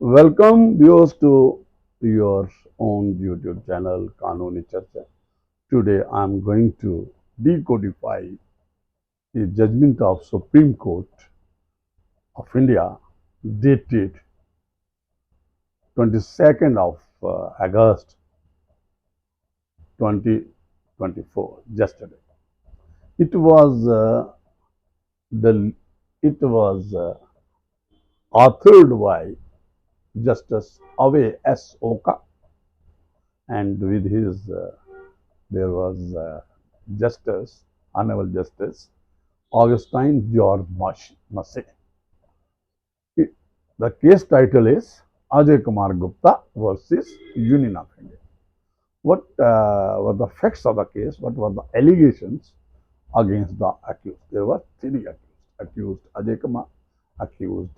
Welcome viewers to your own YouTube channel Kanooni CHARCHA. Today I am going to decodify the judgment of Supreme Court of India dated 22nd of August 2024, yesterday. It was the it was authored by Justice Ajay S. Oka, and with his there was Justice, Honorable Justice Augustine George Massey. The case title is Ajay Kumar Gupta versus Union of India. What were the facts of the case? What were the allegations against the accused? There were three accused. Accused Ajay Kumar, accused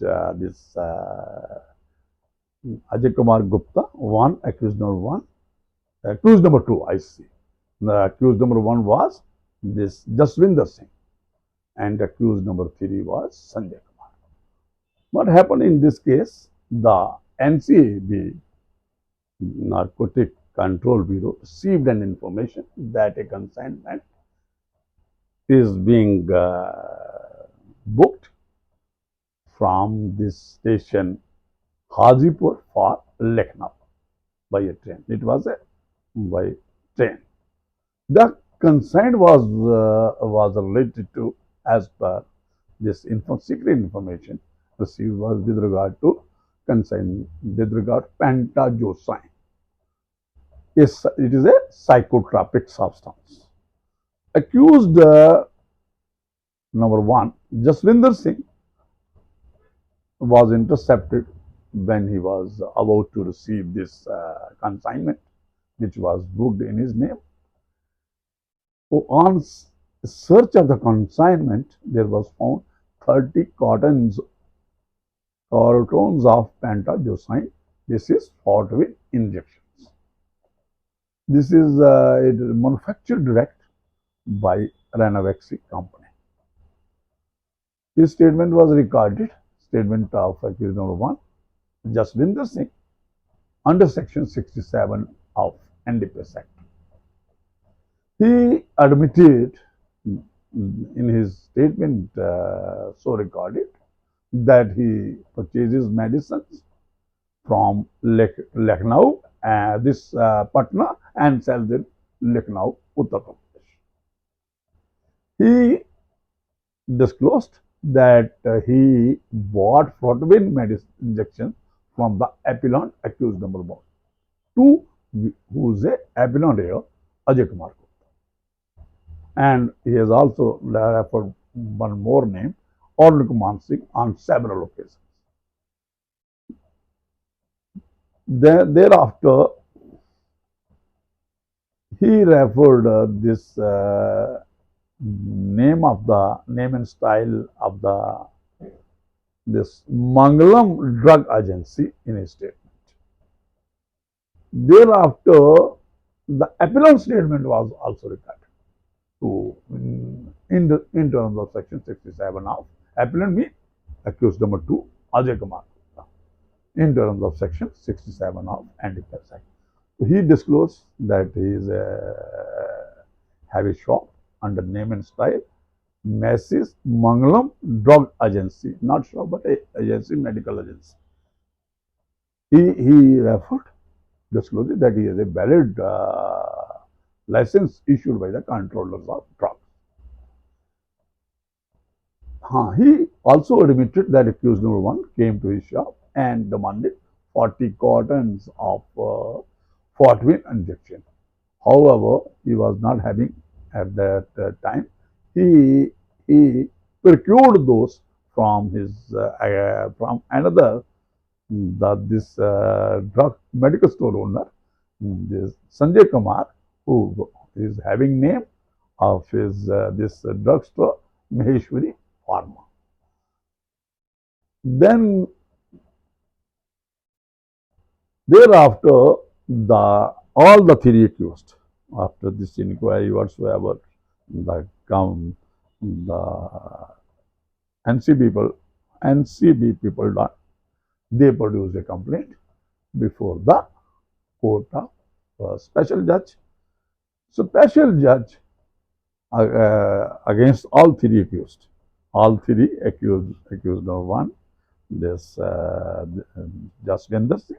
Ajay Kumar Gupta, accused number two, I see. The accused number one was this Jaswinder Singh, and accused number three was Sanjay Kumar. What happened in this case? The NCB, Narcotic Control Bureau, received an information that a consignment is being booked from this station Hajipur for Lucknow by a train. It was a by train. The consignment was related to, as per this secret information received, was with regard to consignment with regard to pentazocine. It is a psychotropic substance. Accused number one, Jaswinder Singh, was intercepted when he was about to receive this consignment, which was booked in his name. On search of the consignment, there was found 30 cartons of pentazocine. This is fought with injections. This is manufactured direct by Ranavexi company. This statement was recorded, statement of accused number one, Jaswinder Singh, under section 67 of NDPS Act. He admitted in his statement so recorded that he purchases medicines from Lucknow, Patna, and sells in Lucknow, Uttar Pradesh. He disclosed that he bought fraudulent medicine injection from the appellant, accused number one, who is a appellant here, Ajay Kumar. And he has also referred one more name, Arun Kumar Singh, on several occasions. Thereafter, he referred this name and style of this Mangalam Drug Agency in his statement. Thereafter, the appellant statement was also recorded in terms of section 67 of appellant means accused number 2, Ajay Kumar, in terms of section 67 of NDPS Act. So he disclosed that he is have a shop under name and style Mrs. Mangalam Drug Agency, not shop but a agency, medical agency. He referred, disclosing that he has a valid license issued by the controllers of drugs. He also admitted that accused number one came to his shop and demanded 40 cartons of fortwin injection. However, he was not having at that time. He procured those from his from another this drug medical store owner, this Sanjay Kumar, who is having name of his this drugstore Maheshwari Pharma. Then thereafter, all the three accused, after this inquiry whatsoever, the NCB people done, they produced a complaint before the court of special judge. Special judge against all three accused. All three accused of one, this Jaswinder Singh,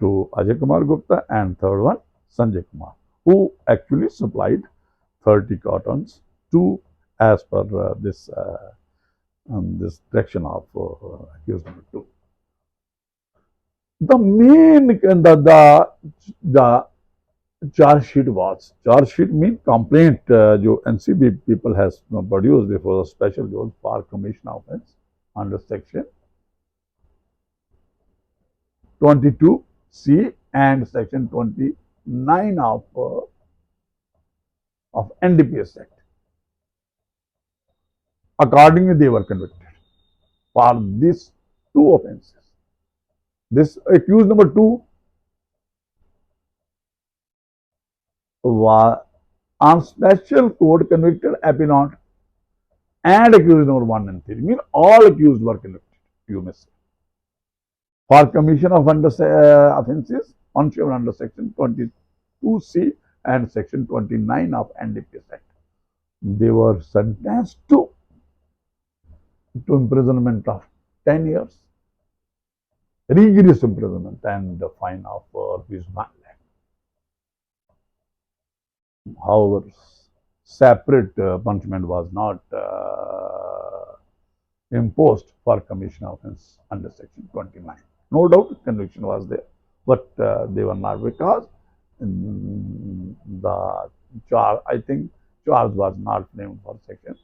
to Ajay Kumar Gupta, and third one Sanjay Kumar, who actually supplied 30 cartons to, as per this direction of accused number 2. The main the charge sheet was, charge sheet means complaint जो NCB people has produced before the special judge for commission of offence under section 22C and section 29 of NDPS Act. Accordingly, they were convicted for these two offences. This accused number 2 was on special court convicted appellant and accused number 1 and 3. Mean all accused were convicted, you may say, for commission of offences punishable under section 22C and section 29 of NDPS Act. They were sentenced to imprisonment of 10 years, rigorous imprisonment, and the fine of rupees 1 lakh. However, separate punishment was not imposed for commission of offence under section 29. No doubt conviction was there, but they were not, because the charge, I think, charge was not framed for section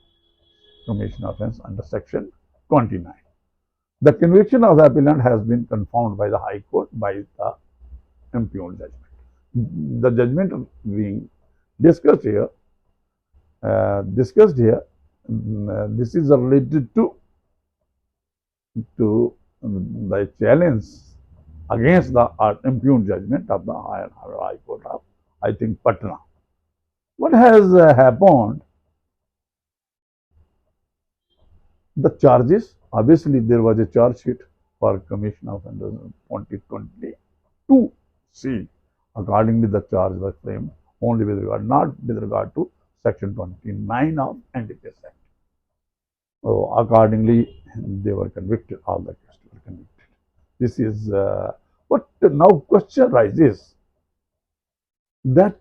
commission of offence under section 29. The conviction of the appellant has been confirmed by the High Court by the impugned judgment. The judgment being discussed here, this is related to the challenge against the impugned judgment of the High Court of, I think, Patna. What has happened? The charges, obviously there was a charge sheet for commission of under 2022C. Accordingly, the charge was framed only with regard, not with regard to section 29 of NDPS Act. So accordingly, they were convicted, all the accused were convicted. This is what now question arises, that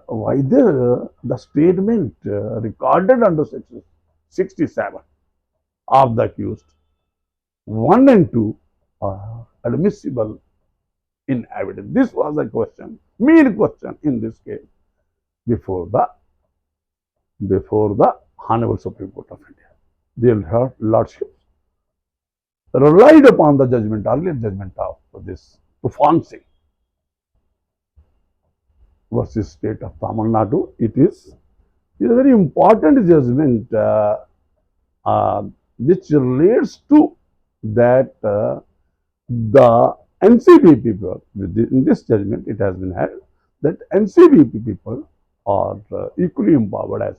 whether the statement recorded under section 67 of the accused 1 and 2 are admissible in evidence. This was a question, main question in this case before the Hon'ble Supreme Court of India. Their lordships relied upon the judgment, earlier judgment of this Singh versus state of Tamil Nadu. It is a very important judgment which relates to that the NCB people, in this judgment it has been held that NCB people are equally empowered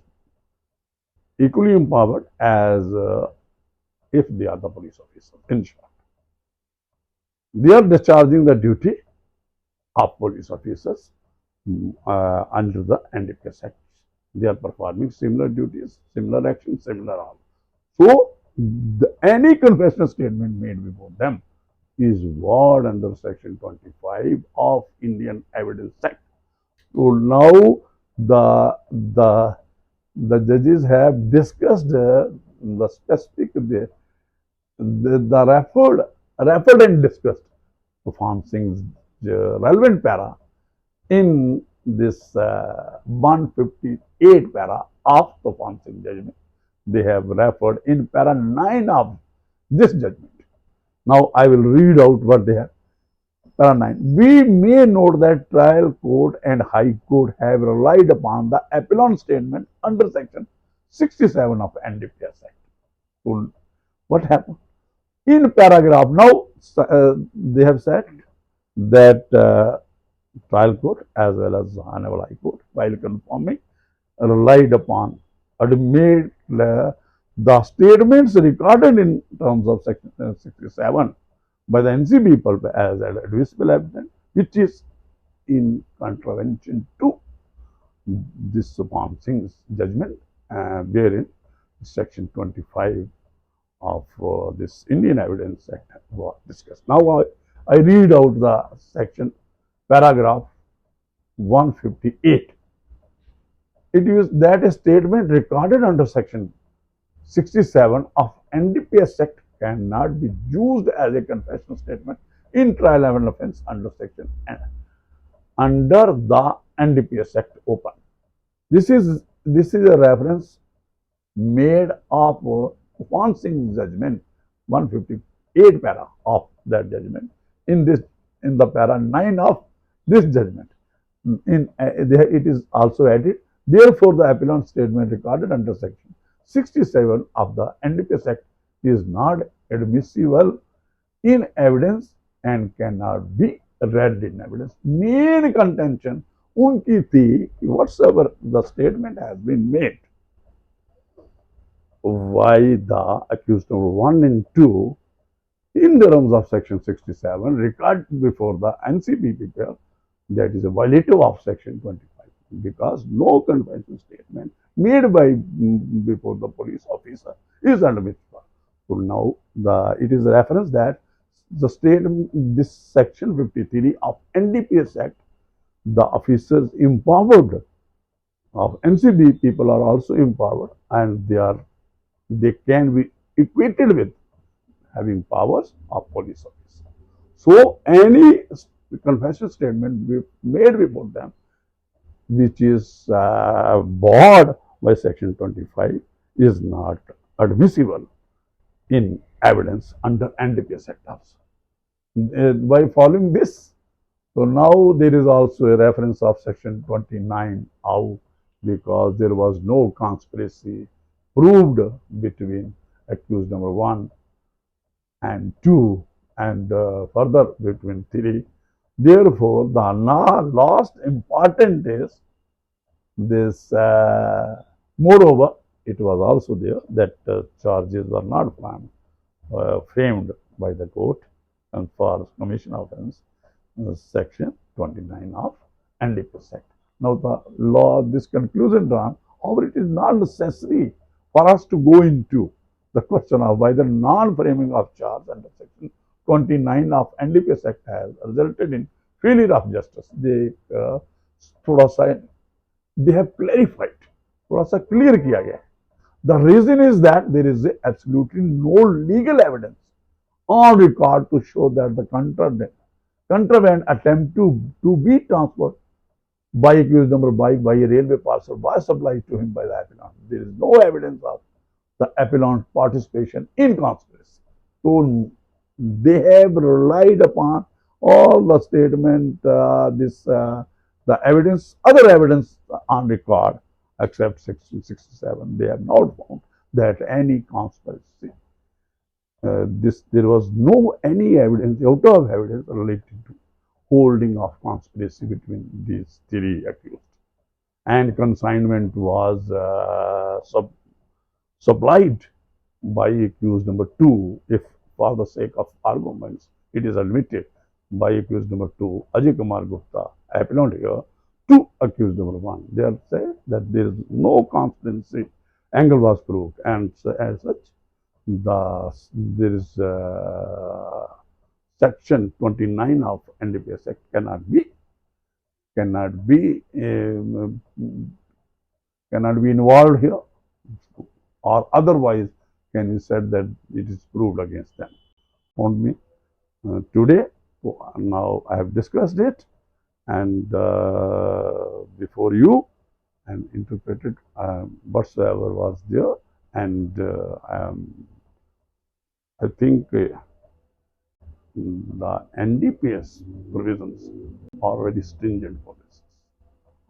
as if they are the police officers. In short, they are discharging the duty of police officers under the NDPS Act. They are performing similar duties, similar actions, similar all. So, any confessional statement made before them is void under section 25 of Indian Evidence Act. So now the judges have discussed the specific, the referred and discussed Singh's relevant para in this 158 para of Singh judgment. They have referred in para 9 of this judgment. Now I will read out what they have. Para 9. We may note that trial court and high court have relied upon the appellant statement under section 67 of NDPS Act. So what happened? In paragraph, now they have said that trial court as well as Hon'ble High Court, while confirming, relied upon or made the statements recorded in terms of section 67 by the NCB as an admissible evidence, which is in contravention to this upon Singh's judgment, wherein section 25 of this Indian Evidence Act was discussed. Now I read out the section, paragraph 158. It is that a statement recorded under section 67 of NDPS Act cannot be used as a confessional statement in trial of an offence under section under the NDPS Act open. This is a reference made of upon Singh's judgment, 158 para of that judgment. In the para 9 of this judgment, it is also added. Therefore, the appellant statement recorded under section 67 of the NDPS Act is not admissible in evidence and cannot be read in evidence. Main contention unki thi, whatsoever the statement has been made, why the accused number 1 and 2 in terms of section 67 recorded before the NCB people, that is a violative of section 25, because no confession statement made before the police officer is admissible. So now it is a reference that the statement, this section 53 of NDPS Act, the officers empowered of NCB people are also empowered, and they can be equated with having powers of police officer. So any confession statement made before them, which is barred by section 25, is not admissible in evidence under NDPS Act also. By following this, so now there is also a reference of section 29 of, because there was no conspiracy proved between accused number 1 and 2 and further between 3. Therefore, the last important is this, moreover, it was also there that charges were not framed by the court and for commission of offence, section 29 of NDPS Act. Now, the law, this conclusion drawn, however, it is not necessary for us to go into the question of whether non-framing of charge under section 29 of NDPS Act has resulted in failure of justice. They have clarified, clear किया गया. The reason is that there is absolutely no legal evidence on record to show that the contraband attempt to be transferred by accused number by a railway parcel was supplied to him by the appellant. There is no evidence of the appellant participation in conspiracy. So they have relied upon all the statement, the evidence, other evidence on record, except section 67. They have not found that any conspiracy. There was no any evidence, out of evidence related to holding of conspiracy between these 3 accused, and consignment was supplied by accused number 2, if for the sake of arguments it is admitted by accused number 2, Ajay Kumar Gupta, appellant here, to accused number 1. They are saying that there is no conspiracy angle was proved, and as such, there is section 29 of NDPS Act cannot be involved here, or otherwise can be said that it is proved against them. On me today, now I have discussed it and before you and interpreted whatsoever was there, and I think the NDPS provisions are very stringent for this.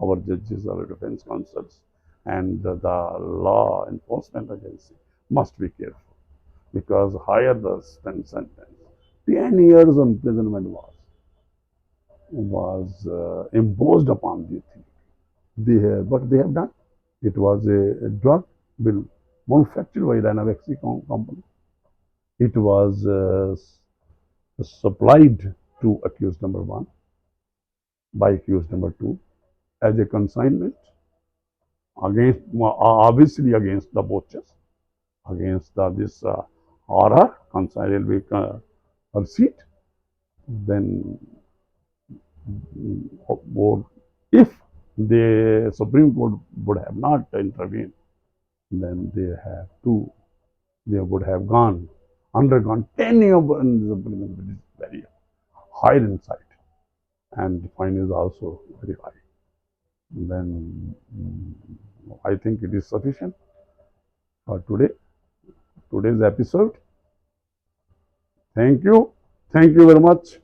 Our judges, our defense counsels, and the law enforcement agency must be careful, because higher the sentence, 10 years imprisonment was imposed upon these things. What they have done, it was a drug bill manufactured by the Navaxi company. It was supplied to accused number 1 by accused number 2 as a consignment against, obviously against the vouchers, against this RR, consignable receipt, then or if the Supreme Court would have not intervened, then they would have undergone 10 years imprisonment, which is very high in sight, and the fine is also very high. Then I think it is sufficient for today's episode. Thank you very much.